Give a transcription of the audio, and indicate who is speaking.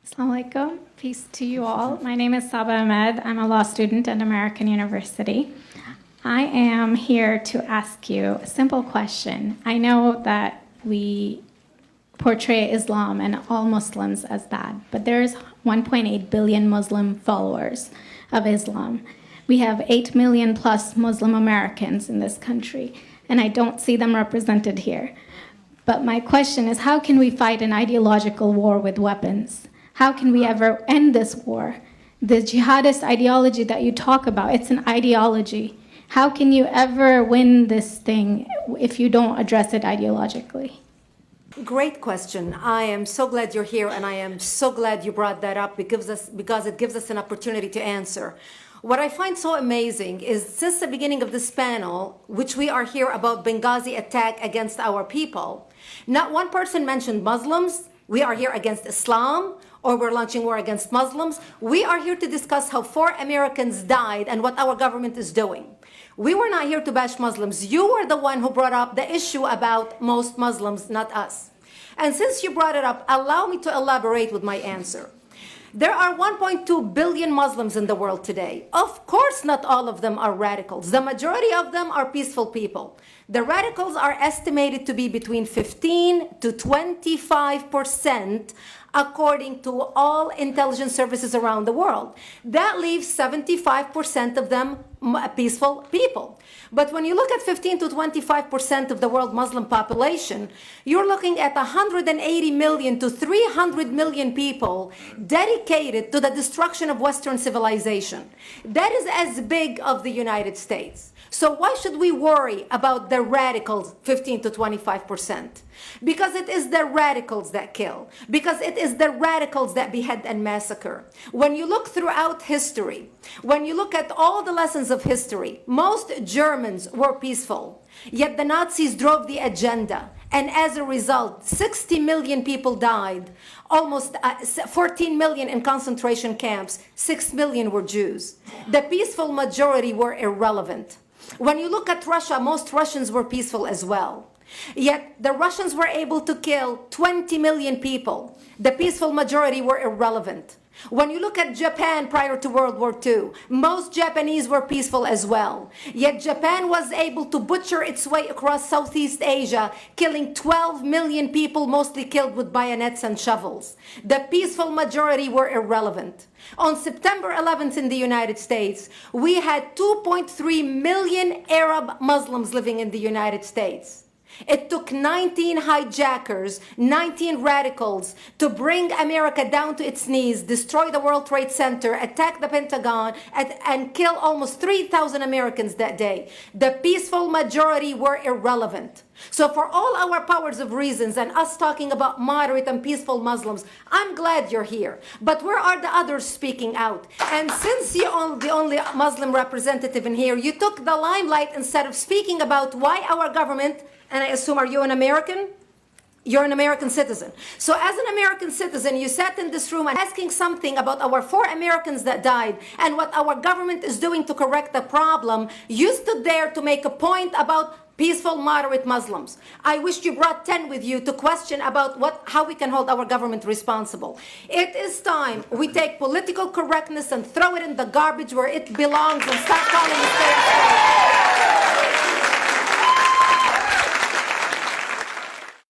Speaker 1: Assalamu alaikum. Peace to you all. My name is Saba Ahmed. I'm a law student at American University. I am here to ask you a simple question. I know that we portray Islam and all Muslims as bad, but there's 1.8 billion Muslim followers of Islam. We have 8 million plus Muslim Americans in this country, and I don't see them represented here. But my question is, how can we fight an ideological war with weapons? How can we ever end this war? The jihadist ideology that you talk about, it's an ideology. How can you ever win this thing if you don't address it ideologically?
Speaker 2: Great question. I am so glad you're here, and I am so glad you brought that up because it gives us an opportunity to answer. What I find so amazing is since the beginning of this panel, which we are here about Benghazi attack against our people, not one person mentioned Muslims. We are here against Islam, or we're launching war against Muslims. We are here to discuss how 4 Americans died and what our government is doing. We were not here to bash Muslims. You were the one who brought up the issue about most Muslims, not us. And since you brought it up, allow me to elaborate with my answer. There are 1.2 billion Muslims in the world today. Of course, not all of them are radicals. The majority of them are peaceful people. The radicals are estimated to be between 15 to 25%, according to all intelligence services around the world. That leaves 75% of them peaceful people. But when you look at 15 to 25% of the world Muslim population, you're looking at 180 million to 300 million people dedicated to the destruction of Western civilization. That is as big of the United States. So why should we worry about the radicals, 15 to 25%? Because it is the radicals that kill. Because it is the radicals that behead and massacre. When you look throughout history, when you look at all the lessons of history, most Germans were peaceful. Yet the Nazis drove the agenda. And as a result, 60 million people died. Almost 14 million in concentration camps. 6 million were Jews. The peaceful majority were irrelevant. When you look at Russia, most Russians were peaceful as well. Yet the Russians were able to kill 20 million people. The peaceful majority were irrelevant. When you look at Japan prior to World War II, most Japanese were peaceful as well. Yet Japan was able to butcher its way across Southeast Asia, killing 12 million people, mostly killed with bayonets and shovels. The peaceful majority were irrelevant. On September 11th in the United States, we had 2.3 million Arab Muslims living in the United States. It took 19 hijackers, 19 radicals to bring America down to its knees, destroy the World Trade Center, attack the Pentagon, and kill almost 3,000 Americans that day. The peaceful majority were irrelevant. So for all our powers of reasons and us talking about moderate and peaceful Muslims, I'm glad you're here. But where are the others speaking out? And since you're the only Muslim representative in here, you took the limelight instead of speaking about why our government, and I assume, are you an American? You're an American citizen. So as an American citizen, you sat in this room and asking something about our 4 Americans that died and what our government is doing to correct the problem. You stood there to make a point about peaceful, moderate Muslims. I wish you brought 10 with you to question about how we can hold our government responsible. It is time we take political correctness and throw it in the garbage where it belongs and start calling it fair.